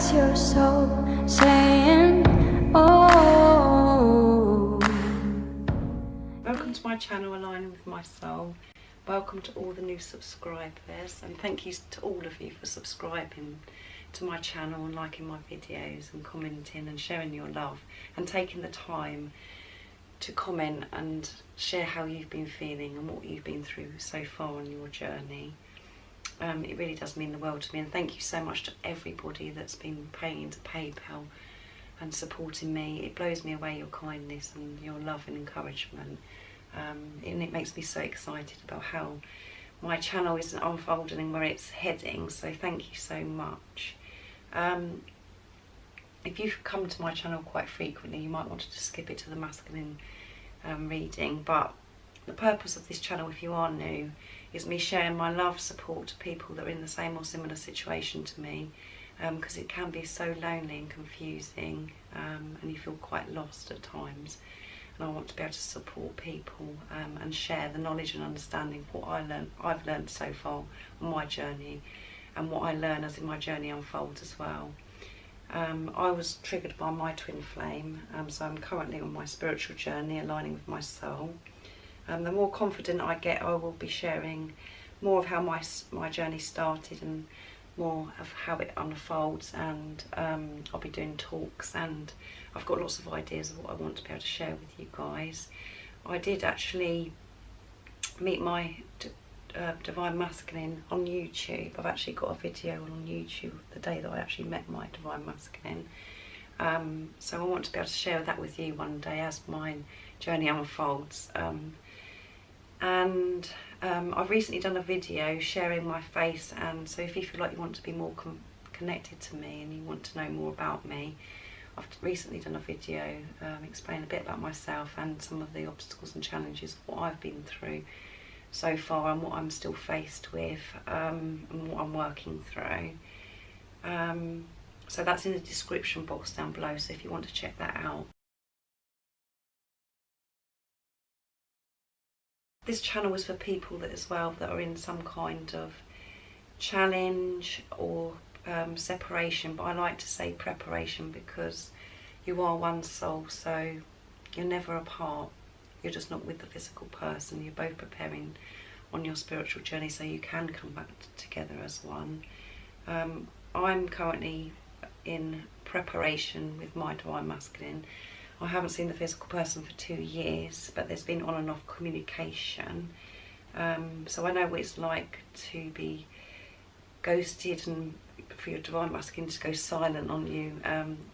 It's your soul saying, oh. Welcome to my channel, Aligning with My Soul. Welcome to all the new subscribers, and thank you to all of you for subscribing to my channel and liking my videos and commenting and sharing your love and taking the time to comment and share how you've been feeling and what you've been through so far on your journey. It really does mean the world to me, and thank you so much to everybody that's been paying into PayPal and supporting me. It blows me away, your kindness and your love and encouragement, and it makes me so excited about how my channel is unfolding and where it's heading, so thank you so much. If you've come to my channel quite frequently, you might want to just skip it to the masculine reading, but the purpose of this channel, if you are new, is me sharing my love, support to people that are in the same or similar situation to me, because it can be so lonely and confusing, and you feel quite lost at times, and I want to be able to support people and share the knowledge and understanding of what I've learned so far on my journey, and what I learn as my journey unfolds as well. I was triggered by my twin flame, so I'm currently on my spiritual journey, aligning with my soul. The more confident I get, I will be sharing more of how my journey started and more of how it unfolds, and I'll be doing talks, and I've got lots of ideas of what I want to be able to share with you guys. I did actually meet my Divine Masculine on YouTube. I've actually got a video on YouTube the day that I actually met my Divine Masculine. So I want to be able to share that with you one day as my journey unfolds. I've recently done a video sharing my face, and so if you feel like you want to be more connected to me and you want to know more about me, I've recently done a video explaining a bit about myself and some of the obstacles and challenges, what I've been through so far and what I'm still faced with, and what I'm working through. So that's in the description box down below, so if you want to check that out. This channel is for people that as well that are in some kind of challenge or separation, but I like to say preparation, because you are one soul, so you're never apart. You're just not with the physical person. You're both preparing on your spiritual journey so you can come back together as one. I'm currently in preparation with my Divine Masculine. I haven't seen the physical person for 2 years, but there's been on and off communication. So I know what it's like to be ghosted and for your Divine Masculine to go silent on you.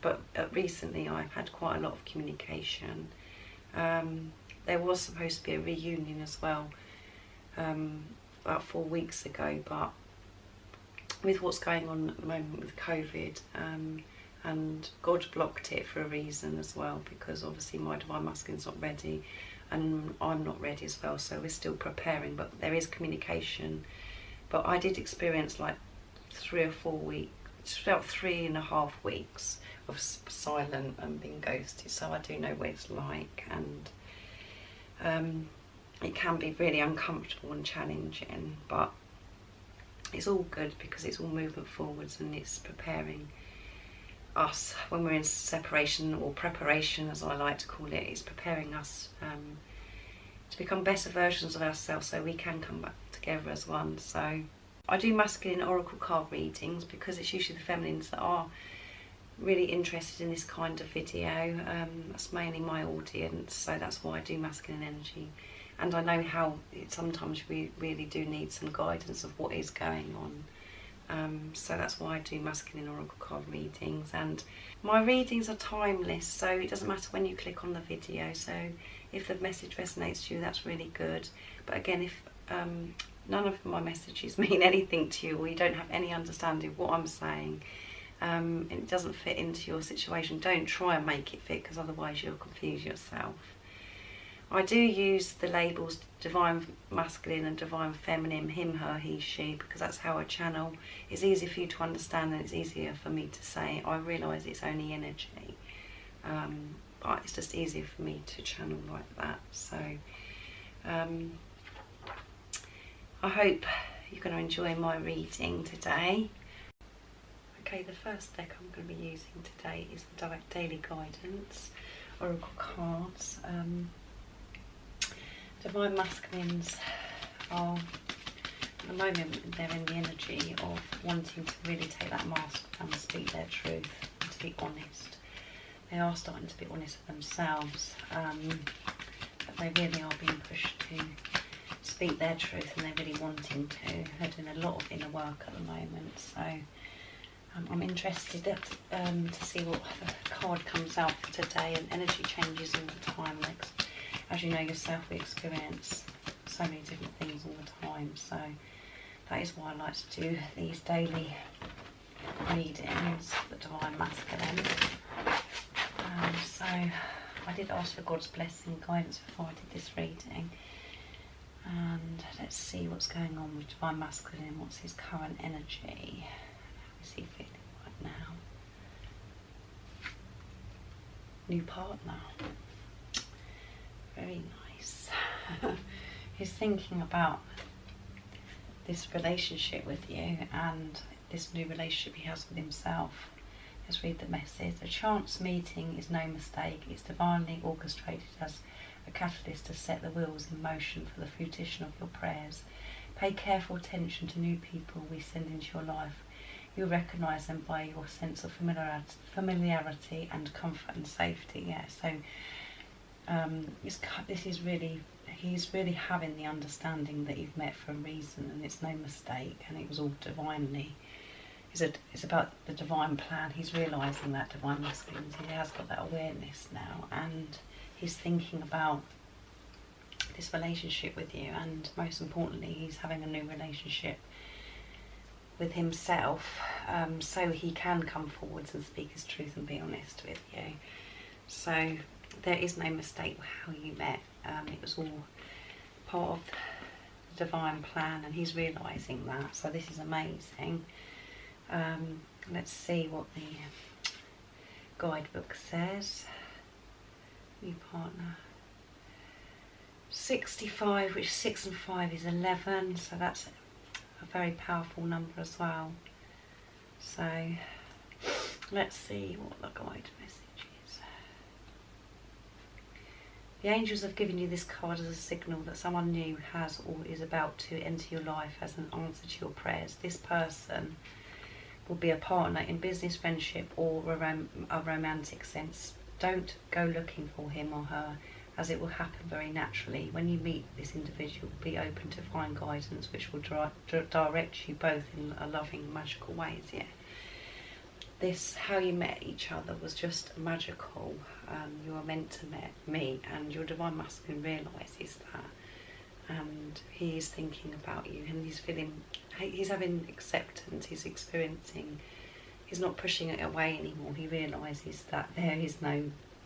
But recently I've had quite a lot of communication. There was supposed to be a reunion as well about 4 weeks ago, but with what's going on at the moment with COVID, and God blocked it for a reason as well, because obviously my Divine Masculine's not ready and I'm not ready as well, so we're still preparing, but there is communication. But I did experience like 3 or 4 weeks, it's about 3.5 weeks of silent and being ghosted, so I do know what it's like, and it can be really uncomfortable and challenging, but it's all good because it's all movement forwards, and it's preparing us when we're in separation, or preparation as I like to call it. It's preparing us to become better versions of ourselves so we can come back together as one. So I do masculine oracle card readings because it's usually the feminines that are really interested in this kind of video. That's mainly my audience, so that's why I do masculine energy, and I know how sometimes we really do need some guidance of what is going on. So that's why I do masculine oracle card readings, and my readings are timeless, so it doesn't matter when you click on the video. So if the message resonates to you, that's really good. But again, if none of my messages mean anything to you, or you don't have any understanding of what I'm saying, and it doesn't fit into your situation, don't try and make it fit, because otherwise you'll confuse yourself. I do use the labels Divine Masculine and Divine Feminine, him, her, he, she, because that's how I channel. It's easier for you to understand and it's easier for me to say. I realise it's only energy, but it's just easier for me to channel like that. So I hope you're going to enjoy my reading today. Okay, the first deck I'm going to be using today is the Direct Daily Guidance Oracle cards. Divine Masculines are, at the moment, they're in the energy of wanting to really take that mask and speak their truth, and to be honest. They are starting to be honest with themselves, but they really are being pushed to speak their truth, and they're really wanting to. They're doing a lot of inner work at the moment, so I'm interested to see what the card comes out for today. And energy changes all the time. Like, as you know yourself, we experience so many different things all the time, so that is why I like to do these daily readings, the Divine Masculine. So I did ask for God's blessing and guidance before I did this reading, and let's see what's going on with Divine Masculine. What's his current energy? How is he feeling right now? New partner. Very nice. He's thinking about this relationship with you and this new relationship he has with himself. Let's read the message. A chance meeting is no mistake. It's divinely orchestrated as a catalyst to set the wheels in motion for the fruition of your prayers. Pay careful attention to new people we send into your life. You'll recognise them by your sense of familiarity and comfort and safety. Yeah, so this is really, he's really having the understanding that you've met for a reason, and it's no mistake, and it was all divinely. It's about the divine plan. He's realising that, Divine Masculine. He has got that awareness now, and he's thinking about this relationship with you, and most importantly, he's having a new relationship with himself, so he can come forwards and speak his truth and be honest with you. So there is no mistake how you met. It was all part of the divine plan, and he's realising that, so this is amazing. Let's see what the guidebook says. New partner. 65, which 6 and 5 is 11, so that's a very powerful number as well. So let's see what the guide message is. The angels have given you this card as a signal that someone new has or is about to enter your life as an answer to your prayers. This person will be a partner in business, friendship, or a romantic sense. Don't go looking for him or her, as it will happen very naturally. When you meet this individual, be open to find guidance which will direct you both in a loving, magical ways. Yeah. This, how you met each other, was just magical. You were meant to meet, and your Divine Masculine realises that. And he is thinking about you, and he's having acceptance, he's experiencing, he's not pushing it away anymore. He realises that there is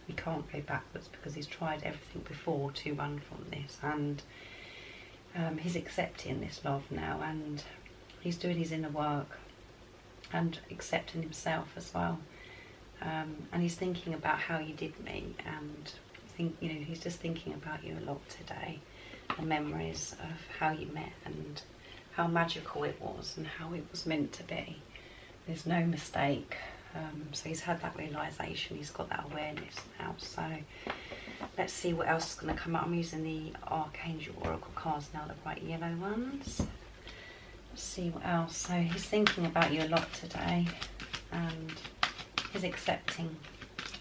he can't go backwards, because he's tried everything before to run from this, and he's accepting this love now, and he's doing his inner work and accepting himself as well. And he's thinking about how you did meet, and he's just thinking about you a lot today. The memories of how you met and how magical it was and how it was meant to be. There's no mistake. So he's had that realisation, he's got that awareness now. So let's see what else is going to come up. I'm using the Archangel Oracle cards now, the bright yellow ones. Let's see what else. So he's thinking about you a lot today, and he's accepting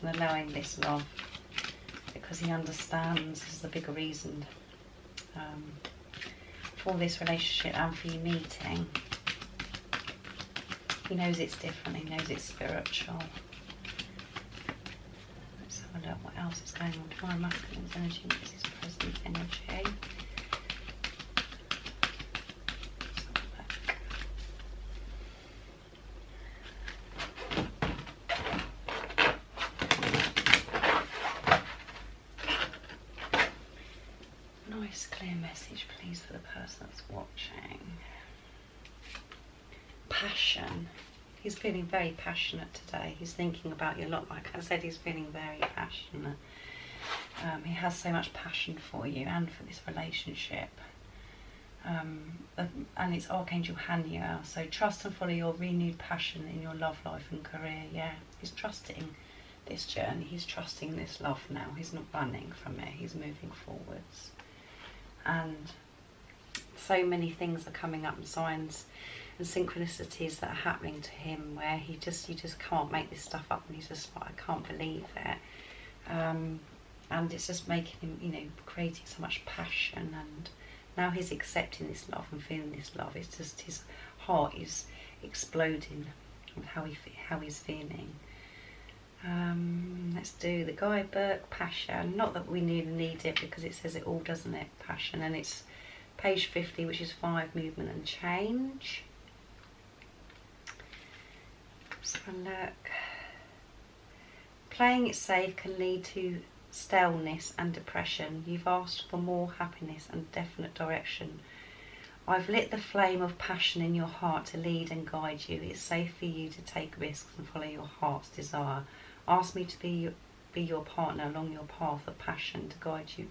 and allowing this love, because he understands this is the bigger reason for this relationship and for you meeting. He knows it's different, he knows it's spiritual. Let's have a look what else is going on. Divine Masculine's energy, this is present energy. Nice clear message please for the person that's watching. Passion. He's feeling very passionate today. He's thinking about you a lot. Like I said, he's feeling very passionate. He has so much passion for you and for this relationship. and it's Archangel Haniel. So trust and follow your renewed passion in your love life and career. Yeah, he's trusting this journey, he's trusting this love now, he's not running from it, he's moving forwards. And so many things are coming up, and signs and synchronicities that are happening to him where you just can't make this stuff up, and he's just like, I can't believe it. And it's just making him, you know, creating so much passion, and now he's accepting this love and feeling this love. It's just his heart is exploding with how he's feeling. Let's do the guidebook, passion. Not that we need it, because it says it all, doesn't it? Passion, and it's page 50, which is 5, movement and change. Let's have a look. Playing it safe can lead to staleness and depression. You've asked for more happiness and definite direction. I've lit the flame of passion in your heart to lead and guide you. It's safe for you to take risks and follow your heart's desire. Ask me to be your partner along your path of passion, to guide you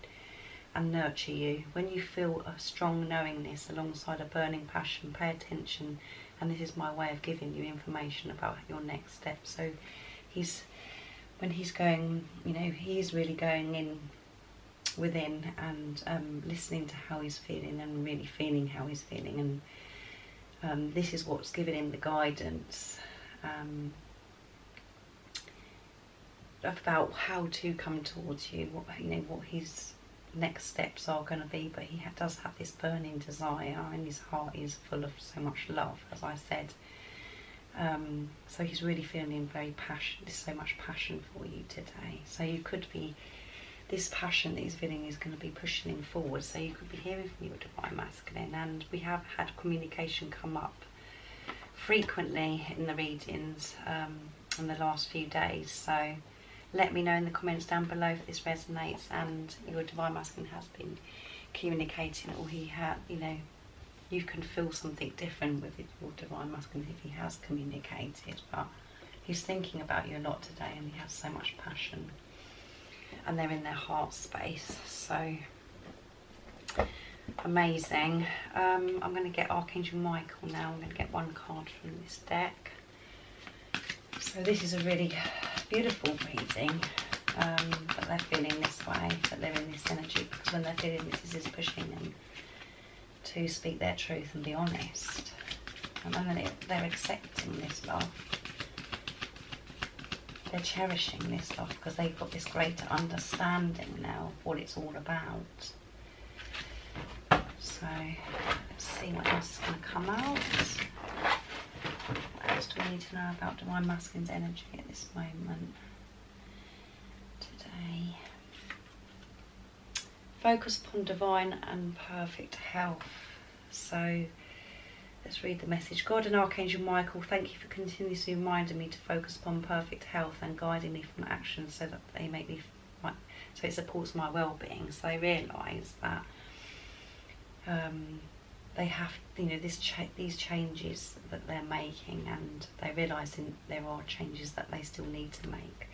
and nurture you. When you feel a strong knowingness alongside a burning passion, pay attention, and this is my way of giving you information about your next step. So when he's going, you know, he's really going in within and listening to how he's feeling and really feeling how he's feeling, and this is what's giving him the guidance about how to come towards you, what his next steps are going to be. But he does have this burning desire, and his heart is full of so much love, as I said. So he's really feeling very passionate. There's so much passion for you today. So you could be, this passion that he's feeling is going to be pushing him forward. So you could be hearing from your divine masculine. And we have had communication come up frequently in the readings in the last few days. So let me know in the comments down below if this resonates and your divine masculine has been communicating, or he had, you know, you can feel something different with your divine masculine if he has communicated. But he's thinking about you a lot today, and he has so much passion, and they're in their heart space. So amazing. I'm going to get Archangel Michael now. I'm going to get one card from this deck. So this is a really beautiful reading, that they're feeling this way, that they're in this energy, because when they're feeling this is pushing them to speak their truth and be honest, and then they're accepting this love, they're cherishing this love, because they've got this greater understanding now of what it's all about. So let's see what else is going to come out. What else do we need to know about divine masculine's energy at this moment today? Focus upon divine and perfect health. So let's read the message. God and Archangel Michael, thank you for continuously reminding me to focus upon perfect health and guiding me from actions so that they make me, so it supports my well-being. So they realise that they have, you know, these changes that they're making, and they're realising there are changes that they still need to make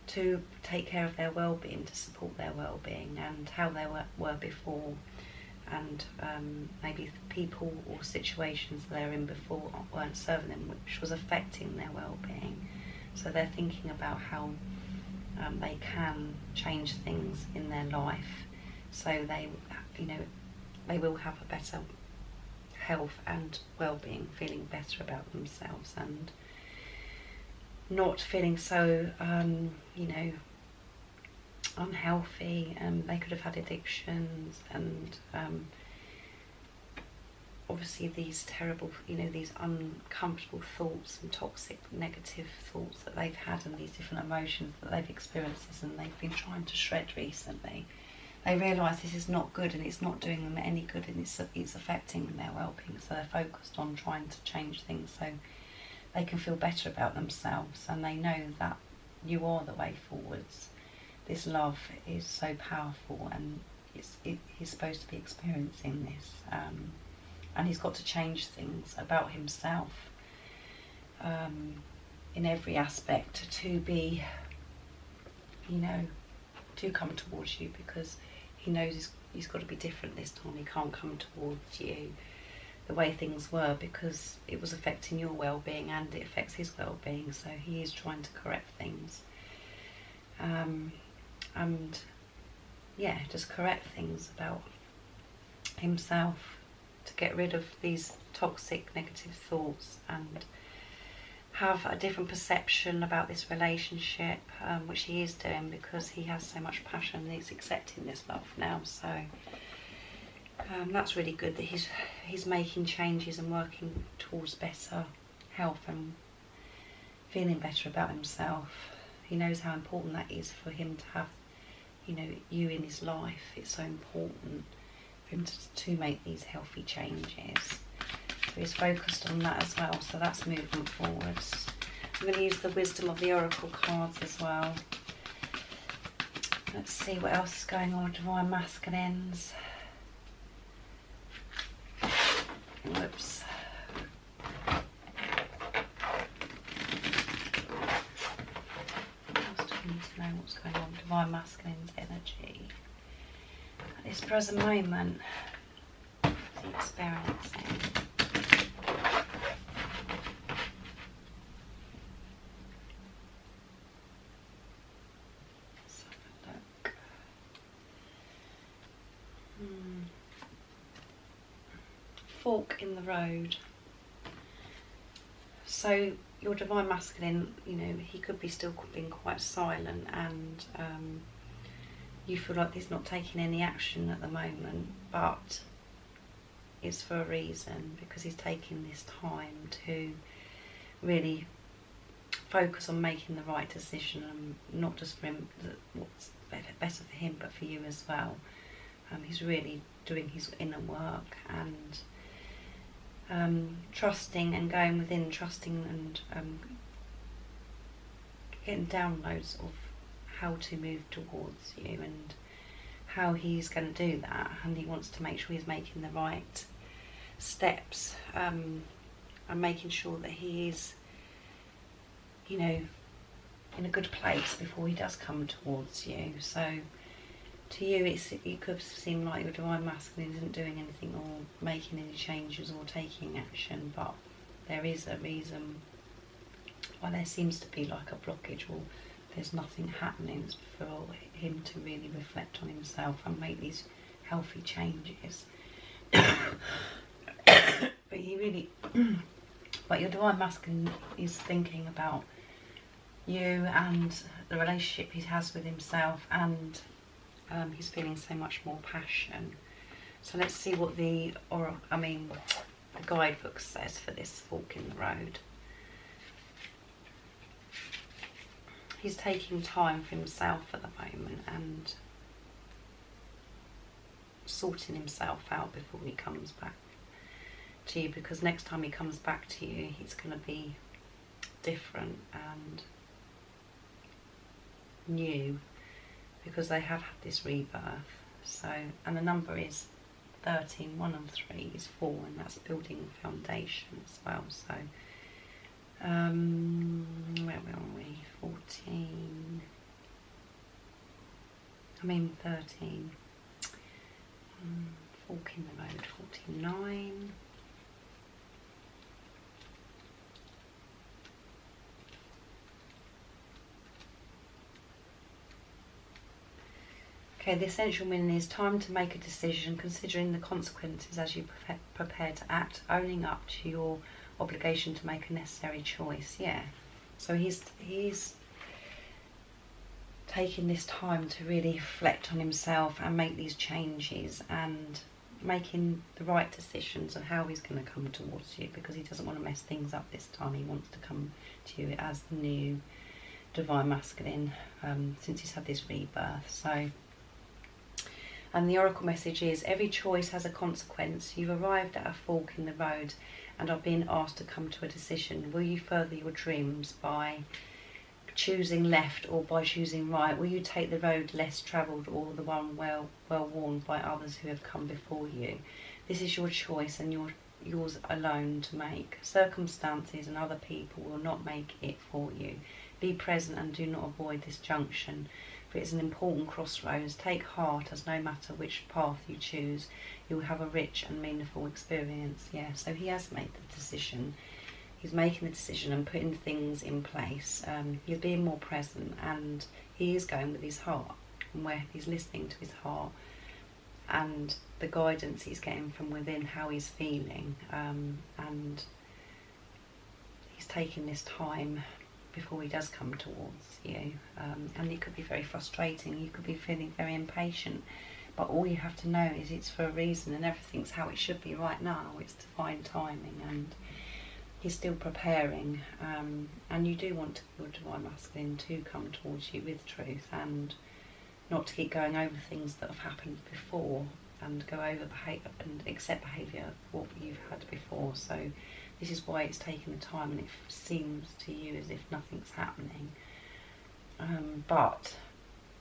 to take care of their well-being, to support their well-being, and how they were before, and maybe the people or situations they're in before weren't serving them, which was affecting their well-being. So they're thinking about how they can change things in their life, so they, you know, they will have a better health and well-being, feeling better about themselves, and not feeling so, you know, unhealthy. They could have had addictions, and obviously these terrible, you know, these uncomfortable thoughts and toxic negative thoughts that they've had, and these different emotions that they've experienced, and they've been trying to shred recently. They realise this is not good, and it's not doing them any good, and it's affecting their well-being. So they're focused on trying to change things so they can feel better about themselves, and they know that you are the way forwards. This love is so powerful, and he's supposed to be experiencing this, and he's got to change things about himself in every aspect to be, you know, to come towards you, because he knows he's got to be different this time. He can't come towards you the way things were, because it was affecting your well-being and it affects his well-being, so he is trying to correct things. And yeah, just correct things about himself, to get rid of these toxic negative thoughts and have a different perception about this relationship, which he is doing because he has so much passion and he's accepting this love now. So that's really good that he's making changes and working towards better health and feeling better about himself. He knows how important that is for him to have, you know, you in his life. It's so important for him to make these healthy changes. So he's focused on that as well, so that's movement forwards. I'm going to use the wisdom of the oracle cards as well. Let's see what else is going on with divine masculines. Whoops. We need to know what's going on with divine masculine's energy at this present moment. What's he experiencing? Let's have a look. Fork in the road. So your divine masculine, you know, he could be still being quite silent, and you feel like he's not taking any action at the moment, but it's for a reason, because he's taking this time to really focus on making the right decision, and not just for him, what's better for him, but for you as well. He's really doing his inner work and trusting and going within, trusting and getting downloads of how to move towards you and how he's going to do that, and he wants to make sure he's making the right steps, and making sure that he is, you know, in a good place before he does come towards you. So to you, it could seem like your divine masculine isn't doing anything or making any changes or taking action, but there is a reason why there seems to be like a blockage, or there's nothing happening. It's for him to really reflect on himself and make these healthy changes. But he really, but your divine masculine is thinking about you and the relationship he has with himself, and he's feeling so much more passion. So let's see what the guidebook says for this fork in the road. He's taking time for himself at the moment and sorting himself out before he comes back to you, because next time he comes back to you, he's going to be different and new, because they have had this rebirth. So, and the number is 13, 1 and 3 is 4, and that's building a foundation as well. So where are we? 14, 13, fork in the road, 49, okay, the essential meaning is time to make a decision, considering the consequences as you prepare to act, owning up to your obligation to make a necessary choice. Yeah, so he's taking this time to really reflect on himself and make these changes and making the right decisions on how he's going to come towards you, because he doesn't want to mess things up this time. He wants to come to you as the new divine masculine, since he's had this rebirth. So, and the oracle message is, every choice has a consequence. You've arrived at a fork in the road and are being asked to come to a decision. Will you further your dreams by choosing left or by choosing right? Will you take the road less travelled or the one well worn by others who have come before you? This is your choice and yours alone to make. Circumstances and other people will not make it for you. Be present and do not avoid this junction, but it's an important crossroads. Take heart, as no matter which path you choose, you'll have a rich and meaningful experience. Yeah, so he has made the decision. He's making the decision and putting things in place. He's being more present, and he is going with his heart, and where he's listening to his heart and the guidance he's getting from within, how he's feeling, and he's taking this time before he does come towards you. And it could be very frustrating. You could be feeling very impatient, but all you have to know is it's for a reason, and everything's how it should be right now. It's divine timing, and he's still preparing, and you do want your divine masculine to come towards you with truth, and not to keep going over things that have happened before, and go over behaviour and accept behaviour of what you've had before. So this is why it's taking the time, and it seems to you as if nothing's happening, but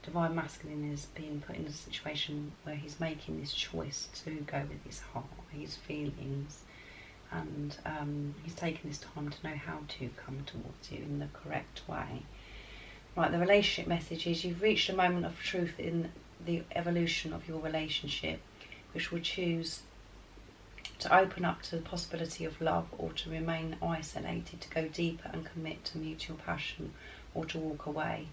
divine masculine is being put in a situation where he's making this choice to go with his heart, his feelings, and he's taking this time to know how to come towards you in the correct way. Right, the relationship message is you've reached a moment of truth in the evolution of your relationship, which will choose to open up to the possibility of love, or to remain isolated, to go deeper and commit to mutual passion, or to walk away.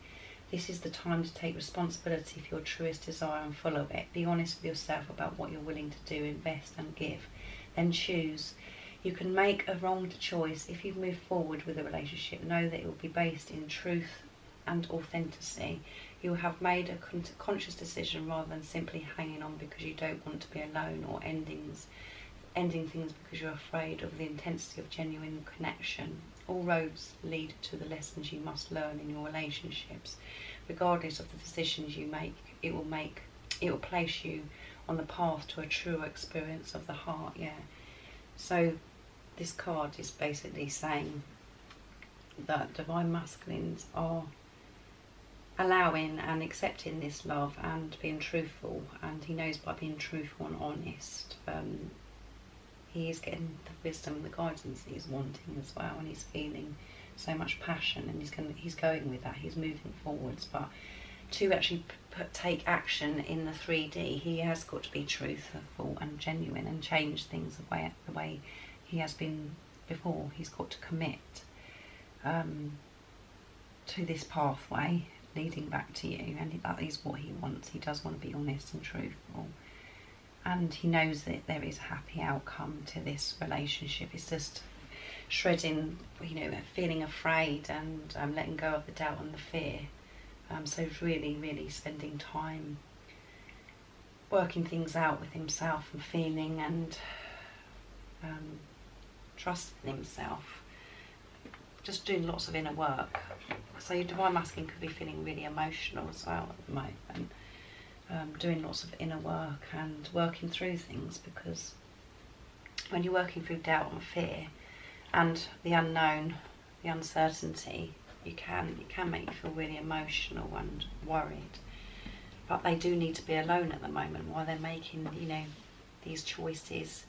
This is the time to take responsibility for your truest desire and follow it. Be honest with yourself about what you're willing to do, invest and give. Then choose. You can make a wronged choice. If you move forward with a relationship, know that it will be based in truth and authenticity. You have made a conscious decision rather than simply hanging on because you don't want to be alone, or ending things because you're afraid of the intensity of genuine connection. All roads lead to the lessons you must learn in your relationships. Regardless of the decisions you make, it will place you on the path to a truer experience of the heart. Yeah. So this card is basically saying that divine masculines are allowing and accepting this love and being truthful, and he knows by being truthful and honest, he is getting the wisdom, the guidance that he's wanting as well, and he's feeling so much passion, and he's going with that, he's moving forwards. But to actually take action in the 3D, he has got to be truthful and genuine and change things the way he has been before. He's got to commit to this pathway leading back to you, and that is what he wants. He does want to be honest and truthful, and he knows that there is a happy outcome to this relationship. It's just shredding, feeling afraid and letting go of the doubt and the fear. So really, really spending time working things out with himself, and feeling and trusting himself. Just doing lots of inner work. So your divine masculine could be feeling really emotional as well at the moment. Doing lots of inner work and working through things, because when you're working through doubt and fear and the unknown, the uncertainty, it can make you feel really emotional and worried. But they do need to be alone at the moment while they're making, these choices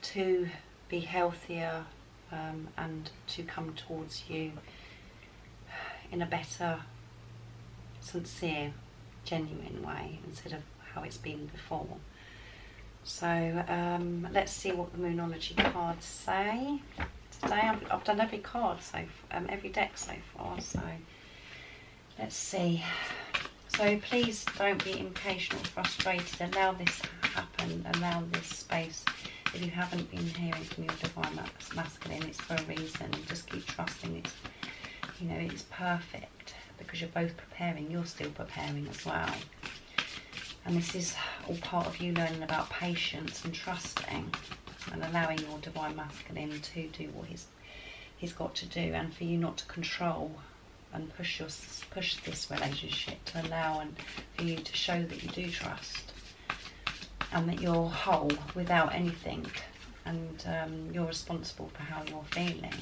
to be healthier, and to come towards you in a better, sincere, genuine way, instead of how it's been before. So let's see what the Moonology cards say today. I've done every card every deck so far, so let's see. So please don't be impatient or frustrated. Allow this to happen. Allow this space. If you haven't been hearing from your divine masculine, it's for a reason. Just keep trusting it's, it's perfect, because you're both preparing. You're still preparing as well. And this is all part of you learning about patience and trusting, and allowing your divine masculine to do what he's got to do, and for you not to control and push this relationship, to allow and for you to show that you do trust, and that you're whole without anything, and you're responsible for how you're feeling,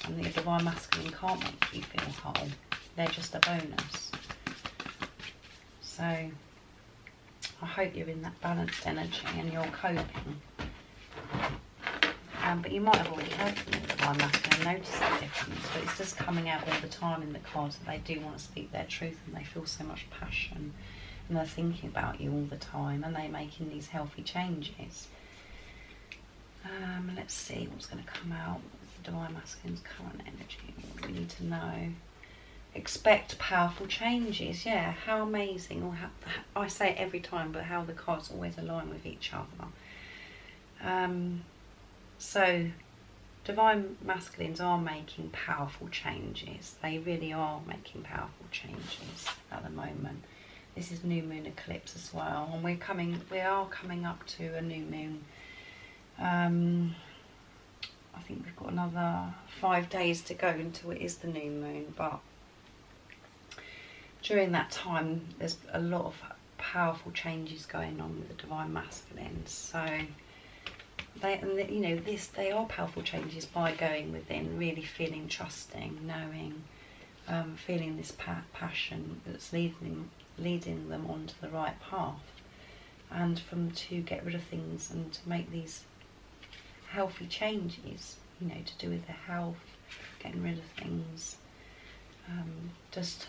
and that your divine masculine can't make you feel whole. They're just a bonus. So I hope you're in that balanced energy and you're coping. But you might have already heard from your divine Divine Masculine, notice the difference, but it's just coming out all the time in the cards that they do want to speak their truth, and they feel so much passion, and they're thinking about you all the time, and they're making these healthy changes. Let's see what's going to come out with the Divine Masculine's current energy. What do we need to know? Expect powerful changes. Yeah, how amazing. Or how, I say it every time, but how the cards always align with each other. So Divine Masculines are making powerful changes. They really are making powerful changes at the moment. This is new moon eclipse as well, and we are coming up to a new moon. I think we've got another 5 days to go until it is the new moon, but during that time there's a lot of powerful changes going on with the Divine Masculines. So they are powerful changes by going within, really feeling, trusting, knowing, feeling this passion that's leading them onto the right path, and to get rid of things and to make these healthy changes, to do with their health, getting rid of things, just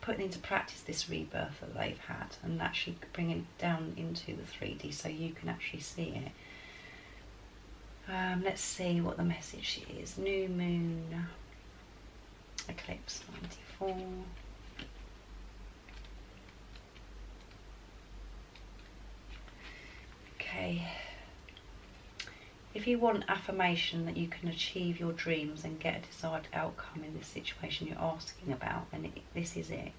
putting into practice this rebirth that they've had, and actually bringing it down into the 3D so you can actually see it. Let's see what the message is. New moon eclipse 94. Okay. If you want affirmation that you can achieve your dreams and get a desired outcome in this situation you're asking about, then this is it.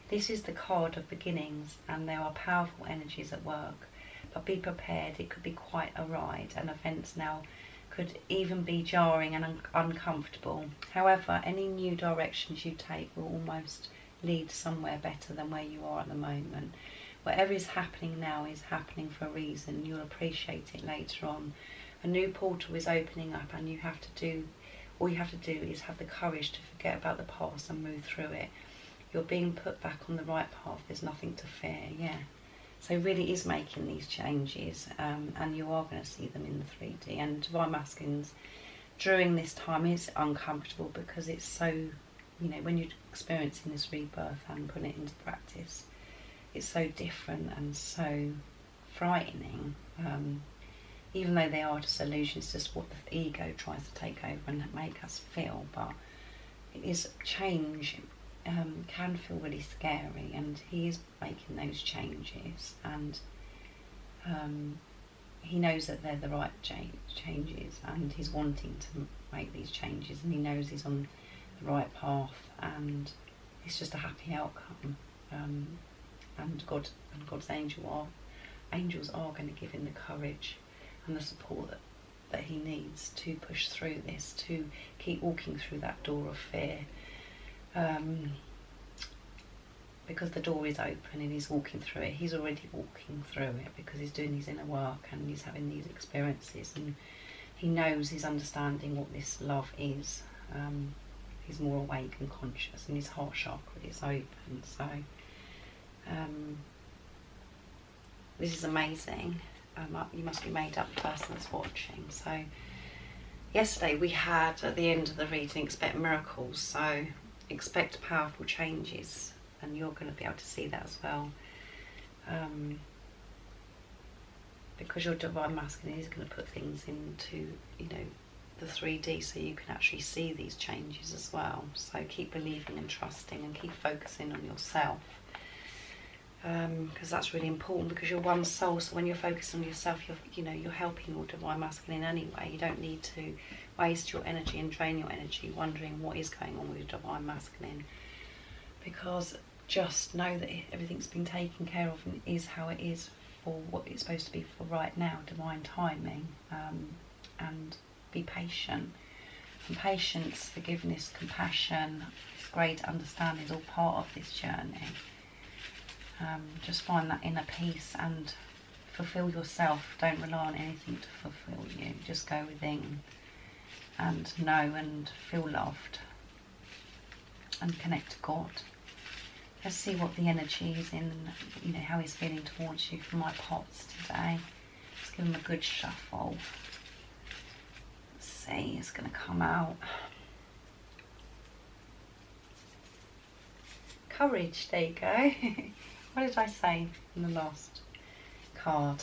This is the card of beginnings, and there are powerful energies at work. But be prepared, it could be quite a ride, and events now could even be jarring and uncomfortable. However, any new directions you take will almost lead somewhere better than where you are at the moment. Whatever is happening now is happening for a reason. You'll appreciate it later on. A new portal is opening up, and all you have to do is have the courage to forget about the past and move through it. You're being put back on the right path. There's nothing to fear. Yeah. So really is making these changes, and you are going to see them in the 3D. And Divine Masculines during this time is uncomfortable because it's so, when you're experiencing this rebirth and putting it into practice, it's so different and so frightening. Even though they are just illusions, just what the ego tries to take over and make us feel. But it is change. Can feel really scary, and he is making those changes, and he knows that they're the right changes, and he's wanting to make these changes, and he knows he's on the right path, and it's just a happy outcome. And God's angels are going to give him the courage and the support that he needs to push through this, to keep walking through that door of fear. Because the door is open and he's walking through it. He's already walking through it because he's doing his inner work and he's having these experiences, and he knows, he's understanding what this love is. He's more awake and conscious, and his heart chakra is open. So this is amazing. You must be made up, the person that's watching. So yesterday we had, at the end of the reading, expect miracles. So expect powerful changes, and you're going to be able to see that as well, because your Divine Masculine is going to put things into the 3D so you can actually see these changes as well. So keep believing and trusting, and keep focusing on yourself, because that's really important, because you're one soul. So when you're focused on yourself, you're helping your Divine Masculine anyway. You don't need to waste your energy and drain your energy wondering what is going on with your Divine Masculine, because just know that everything's been taken care of and is how it is for what it's supposed to be for right now, divine timing. And be patient. And patience, forgiveness, compassion, this great understanding is all part of this journey. Just find that inner peace and fulfill yourself. Don't rely on anything to fulfill you. Just go within and know and feel loved and connect to God. Let's see what the energy is in, how he's feeling towards you for my pots today. Let's give him a good shuffle. Let's see, it's going to come out. Courage, there you go. What did I say in the last card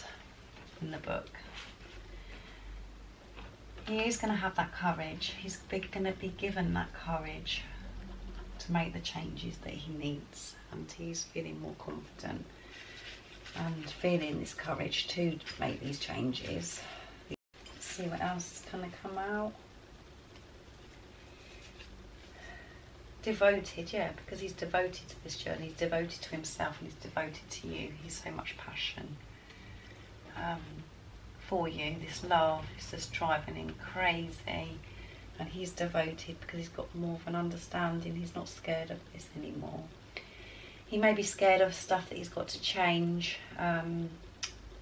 in the book? He is going to have that courage. He's going to be given that courage to make the changes that he needs, and he's feeling more confident and feeling this courage to make these changes. Let's see what else is going to come out. Devoted, yeah, because he's devoted to this journey. He's devoted to himself and he's devoted to you. He's so much passion for you. This love is just driving him crazy, and he's devoted because he's got more of an understanding. He's not scared of this anymore. He may be scared of stuff that he's got to change,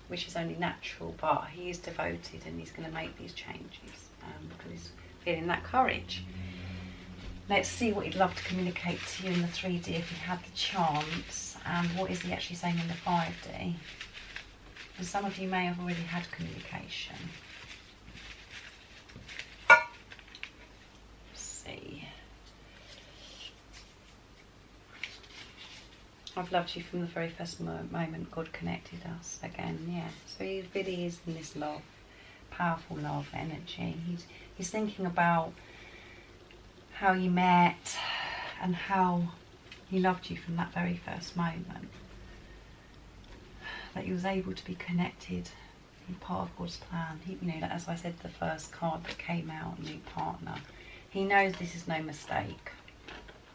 which is only natural, but he is devoted and he's going to make these changes because he's feeling that courage. Let's see what he'd love to communicate to you in the 3D if he had the chance, and what is he actually saying in the 5D. And some of you may have already had communication. Let's see. I've loved you from the very first moment God connected us. Again, yeah. So he really is in this love, powerful love energy. He's thinking about how you met and how he loved you from that very first moment. That he was able to be connected and part of God's plan. He, you know, as I said, the first card that came out, new partner. He knows this is no mistake,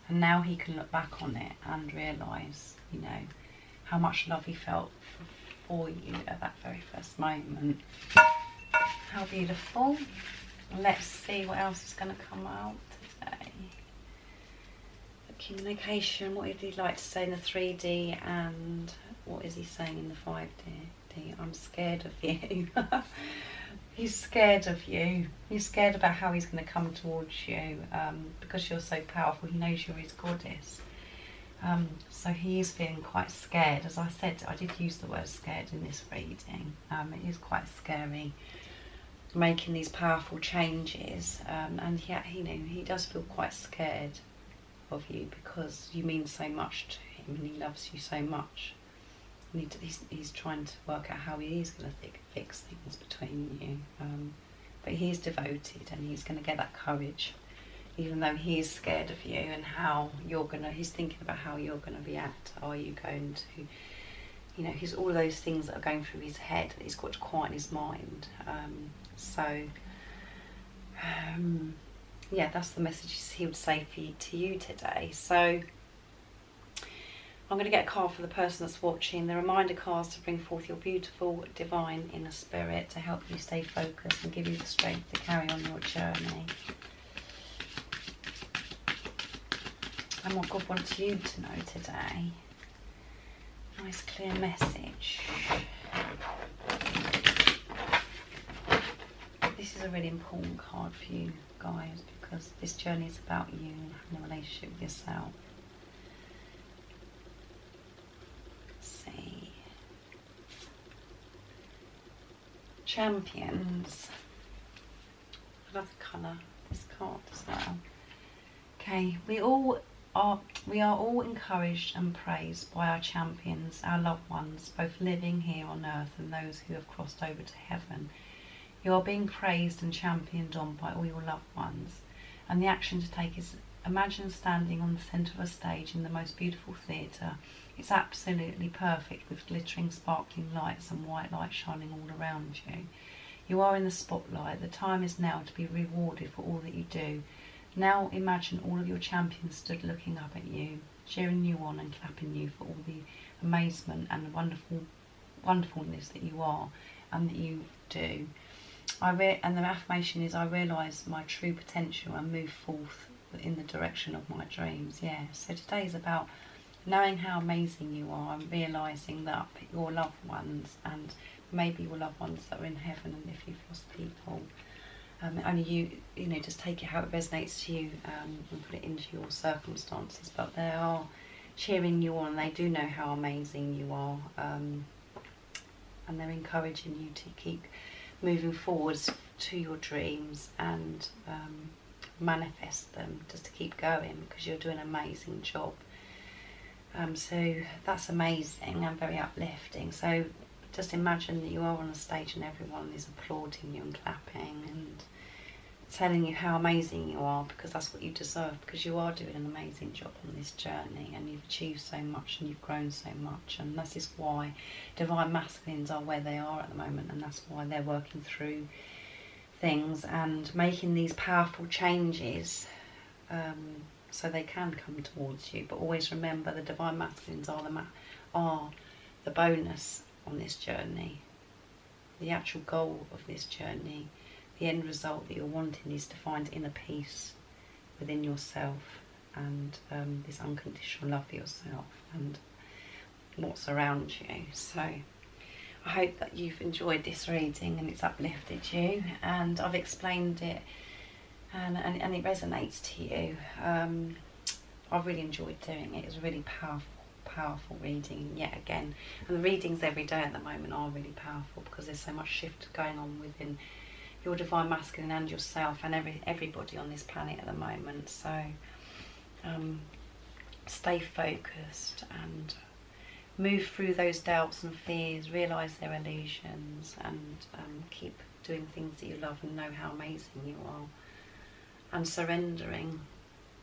and now he can look back on it and realise, you know, how much love he felt for you at that very first moment. How beautiful. Let's see what else is going to come out today. The communication, what would he like to say in the 3D, and what is he saying in the 5D? I'm scared of you. He's scared of you. He's scared about how he's going to come towards you because you're so powerful. He knows you're his goddess. So he is feeling quite scared. As I said, I did use the word scared in this reading. It is quite scary making these powerful changes, and yeah, he does feel quite scared of you because you mean so much to him and he loves you so much. And he's trying to work out how he is going to fix things between you, but he's devoted and he's going to get that courage, even though he is scared of you and how you're going to, he's thinking about how you're going to react. Are you going to, you know, he's all those things that are going through his head that he's got to quiet his mind. Yeah, that's the messages he would say to you today. So I'm going to get a card for the person that's watching. The reminder cards to bring forth your beautiful divine inner spirit to help you stay focused and give you the strength to carry on your journey. And what God wants you to know today. Nice clear message. This is a really important card for you guys because this journey is about you and having a relationship with yourself. Let's see. Champions. I love the colour of this card as well. Okay, we are all encouraged and praised by our champions, our loved ones, both living here on earth and those who have crossed over to heaven. You are being praised and championed on by all your loved ones, and the action to take is imagine standing on the centre of a stage in the most beautiful theatre. It's absolutely perfect with glittering, sparkling lights and white light shining all around you. You are in the spotlight. The time is now to be rewarded for all that you do. Now imagine all of your champions stood looking up at you, cheering you on and clapping you for all the amazement and wonderfulness that you are and that you do. And the affirmation is, I realise my true potential and move forth in the direction of my dreams. Yeah, so today is about knowing how amazing you are and realising that your loved ones, and maybe your loved ones that are in heaven, and if you've lost people, only you know, just take it how it resonates to you and put it into your circumstances, but they are cheering you on. They do know how amazing you are, and they're encouraging you to keep moving forwards to your dreams and manifest them, just to keep going, because you're doing an amazing job. So that's amazing and very uplifting. So just imagine that you are on a stage and everyone is applauding you and clapping and telling you how amazing you are, because that's what you deserve, because you are doing an amazing job on this journey and you've achieved so much and you've grown so much. And that is why divine masculines are where they are at the moment, and that's why they're working through things and making these powerful changes, so they can come towards you. But always remember, the divine masculines are the bonus on this journey. The actual goal of this journey, the end result that you're wanting, is to find inner peace within yourself and this unconditional love for yourself and what's around you. So I hope that you've enjoyed this reading and it's uplifted you, and I've explained it and it resonates to you. I've really enjoyed doing it. It's a really powerful reading yet again, and the readings every day at the moment are really powerful because there's so much shift going on within your divine masculine and yourself and everybody on this planet at the moment. So stay focused and move through those doubts and fears, realise they're illusions, and keep doing things that you love and know how amazing you are, and surrendering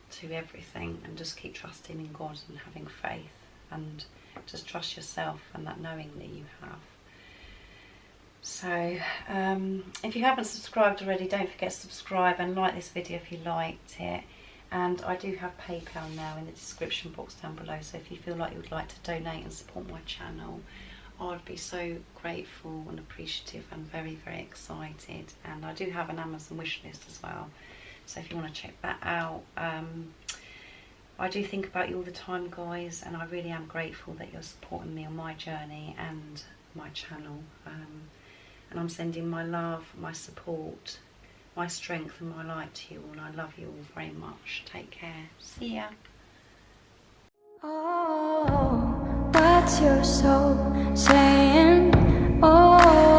to everything, and just keep trusting in God and having faith, and just trust yourself and that knowing that you have. So if you haven't subscribed already, don't forget to subscribe and like this video if you liked it. And I do have PayPal now in the description box down below, so if you feel like you would like to donate and support my channel, I'd be so grateful and appreciative and very, very excited. And I do have an Amazon wishlist as well, so if you want to check that out. I do think about you all the time, guys, and I really am grateful that you're supporting me on my journey and my channel. And I'm sending my love, my support, my strength and my light to you all, and I love you all very much. Take care. See ya. Oh, what's your soul saying? Oh.